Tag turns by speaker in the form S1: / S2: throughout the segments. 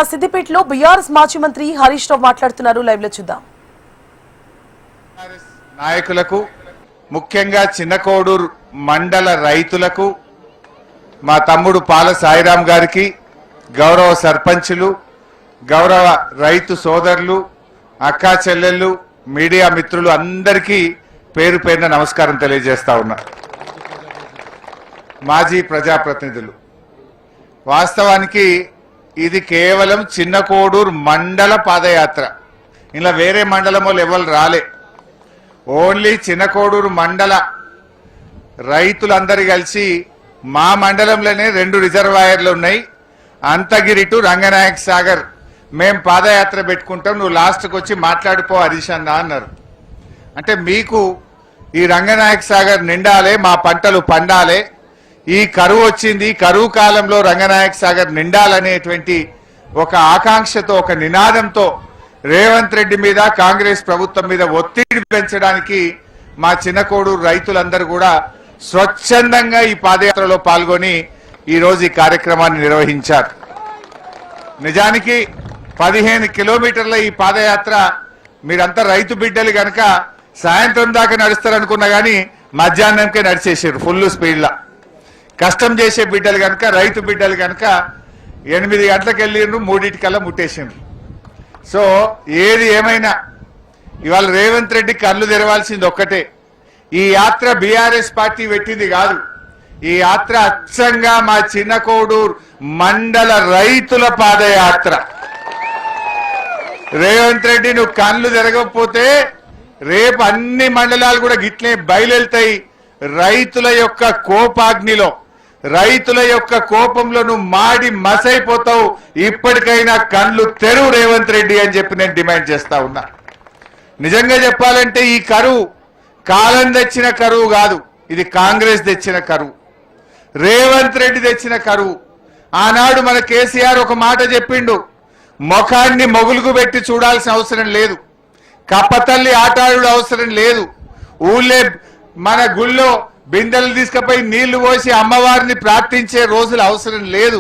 S1: సిద్దిపేటలో బీఆర్ఎస్ మాజీ మంత్రి హరీష్ రావు మాట్లాడుతున్నారు. లైవ్ లో చూద్దాం.
S2: నాయకులకు ముఖ్యంగా చిన్నకోడూరు మండల రైతులకు మా తమ్ముడు పాల సాయిరాం గారికి గౌరవ సర్పంచులు గౌరవ రైతు సోదరులు అక్కా చెల్లెళ్ళు మీడియా మిత్రులు అందరికీ పేరు పేరున నమస్కారం తెలియజేస్తా ఉన్నా. మాజీ ప్రజాప్రతినిధులు, వాస్తవానికి ఇది కేవలం చిన్నకోడూరు మండల పాదయాత్ర. ఇలా వేరే మండలం వాళ్ళు ఎవరు రాలే. ఓన్లీ చిన్నకోడూరు మండల రైతులందరూ కలిసి మా మండలంలోనే 2 రిజర్వాయర్లు ఉన్నాయి. అంతగిరి టు రంగనాయక సాగర్ మేం పాదయాత్ర పెట్టుకుంటాం, నువ్వు లాస్ట్కి వచ్చి మాట్లాడిపో హరీష్ అన్న అన్నారు. అంటే మీకు ఈ రంగనాయక సాగర్ నిండాలే, మా పంటలు పండాలే, ఈ కరువు వచ్చింది, కరువు కాలంలో రంగనాయక సాగర్ నిండాలనేటువంటి ఒక ఆకాంక్షతో ఒక నినాదంతో రేవంత్ రెడ్డి మీద కాంగ్రెస్ ప్రభుత్వం మీద ఒత్తిడి పెంచడానికి మా చిన్నకోడూరు రైతులందరూ కూడా స్వచ్ఛందంగా ఈ పాదయాత్రలో పాల్గొని ఈరోజు ఈ కార్యక్రమాన్ని నిర్వహించారు. నిజానికి 15 కిలోమీటర్ల ఈ పాదయాత్ర మీరంతా రైతు బిడ్డలు కనుక సాయంత్రం దాకా నడుస్తారనుకున్నా కానీ మధ్యాహ్నంకే నడిచేసారు ఫుల్ స్పీడ్లా. కష్టం చేసే బిడ్డలు కనుక రైతు బిడ్డలు కనుక 8 గంటలకు వెళ్ళిండ్రు, 3:00కల్లా ముట్టేసిండ్రు. సో ఏది ఏమైనా ఇవాళ రేవంత్ రెడ్డి కళ్ళు తెరవాల్సింది ఒక్కటే, ఈ యాత్ర బీఆర్ఎస్ పార్టీ పెట్టింది కాదు. ఈ యాత్ర అచ్చంగా మా చిన్నకోడూరు మండల రైతుల పాదయాత్ర. రేవంత్ రెడ్డి నువ్వు కళ్ళు తెరగకపోతే రేపు అన్ని మండలాలు కూడా గిట్లే బయలుతాయి. రైతుల యొక్క కోపాగ్నిలో, రైతుల యొక్క కోపంలో నువ్వు మాడి మసైపోతావు. ఇప్పటికైనా కళ్ళు తెరువు రేవంత్ రెడ్డి అని చెప్పి నేను డిమాండ్ చేస్తా ఉన్నా. నిజంగా చెప్పాలంటే ఈ కరువు కాలం తెచ్చిన కరువు కాదు, ఇది కాంగ్రెస్ తెచ్చిన కరువు, రేవంత్ రెడ్డి తెచ్చిన కరువు. ఆనాడు మన కేసీఆర్ ఒక మాట చెప్పిండు, ముఖాన్ని మొగులుగు పెట్టి చూడాల్సిన అవసరం లేదు, కప్పతల్లి ఆటాడు అవసరం లేదు, ఊళ్ళే మన గుళ్ళో బిందెలు తీసుకుపోయి నీళ్లు పోసి అమ్మవారిని ప్రార్థించే రోజులు అవసరం లేదు.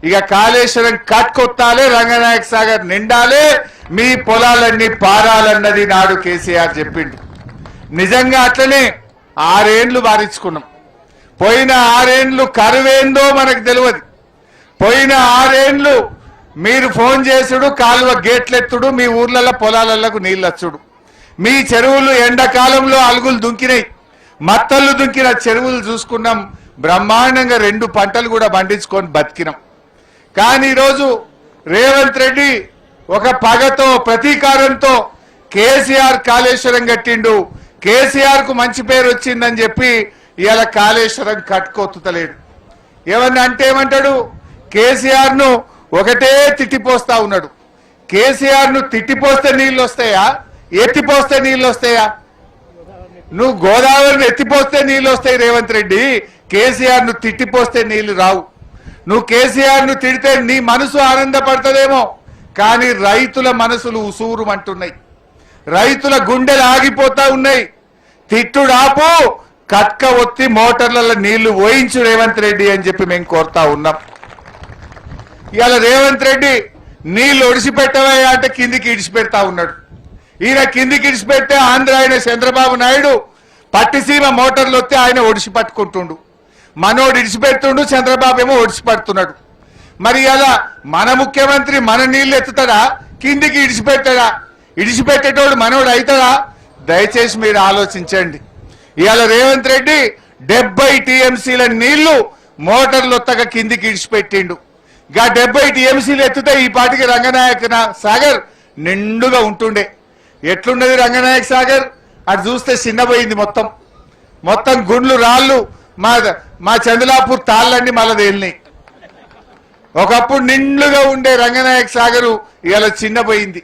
S2: ఇక కాళేశ్వరం కట్కొత్తాలే, రంగనాయక సాగర్ నిండాలే, మీ పొలాలన్నీ పారాలన్నది నాడు కేసీఆర్ చెప్పిండు. నిజంగా అట్లనే 6 ఏండ్లు బారించుకున్నాం. పోయిన 6 ఏండ్లు కరువేందో మనకు తెలియదు. పోయిన 6 ఏండ్లు మీరు ఫోన్ చేసుడు, కాలువ గేట్లెత్తుడు, మీ ఊర్లలో పొలాలకు నీళ్ళొచ్చుడు, మీ చెరువులు ఎండాకాలంలో అలుగులు దుంకినాయి, మత్తళ్ళు దుంకిన చెరువులు చూసుకున్నాం. బ్రహ్మాండంగా 2 పంటలు కూడా పండించుకొని బతికినాం. కానీ ఈరోజు రేవంత్ రెడ్డి ఒక పగతో ప్రతీకారంతో కేసీఆర్ కాళేశ్వరం కట్టిండు, కేసీఆర్ కు మంచి పేరు వచ్చిందని చెప్పి ఇవాళ కాళేశ్వరం కట్టుకొత్తలేడు. ఏమన్నా అంటే ఏమంటాడు, కేసీఆర్ ను ఒకటే తిట్టిపోస్తా ఉన్నాడు. కేసీఆర్ ను తిట్టిపోస్తే నీళ్ళు వస్తాయా, ఎత్తిపోస్తే నీళ్ళు వస్తాయా? నువ్వు గోదావరిని ఎత్తిపోస్తే నీళ్ళు వస్తాయి రేవంత్ రెడ్డి, కేసీఆర్ ను తిట్టిపోస్తే నీళ్లు రావు. నువ్వు కేసీఆర్ ను తిడితే నీ మనసు ఆనందపడుతుందేమో, కానీ రైతుల మనసులు ఉసూరుమంటున్నాయి, రైతుల గుండెలు ఆగిపోతా ఉన్నాయి. తిట్టుడాపు, కట్క ఒత్తి మోటార్లలో నీళ్లు పోయించు రేవంత్ రెడ్డి అని చెప్పి మేము కోరుతా ఉన్నాం. ఇవాళ రేవంత్ రెడ్డి నీళ్లు ఒడిసిపెట్టవా అంటే కిందికి ఇడిచిపెడతా ఉన్నాడు. ఈయన కిందికి ఇడిచిపెట్టే ఆంధ్ర ఆయన చంద్రబాబు నాయుడు పట్టిసీమ మోటార్లు వస్తే ఆయన ఒడిసి పట్టుకుంటుండు, మనోడు ఇడిచిపెడుతుండు, చంద్రబాబు ఏమో ఒడిసిపడుతున్నాడు. మరి అలా మన ముఖ్యమంత్రి మన నీళ్లు ఎత్తుతాడా, కిందికి ఇడిచిపెట్టాడా? ఇడిచిపెట్టేటోడు మనోడు అవుతాడా? దయచేసి మీరు ఆలోచించండి. ఇవాళ రేవంత్ రెడ్డి 70 టీఎంసీల నీళ్లు మోటార్లు వత్తగా కిందికి ఇడిచిపెట్టిండు. గా 70 టీఎంసీలు ఎత్తుతే ఈ పాటికి రంగనాయక సాగర్ నిండుగా ఉంటుండే. ఎట్లున్నది రంగనాయక సాగర్? అటు చూస్తే చిన్నపోయింది, మొత్తం గుండ్లు రాళ్ళు, మా చంద్రలాపూర్ తాళ్ళన్నీ మళ్ళీ తేలినాయి. ఒకప్పుడు నిండుగా ఉండే రంగనాయక సాగరు ఇవాళ చిన్నపోయింది.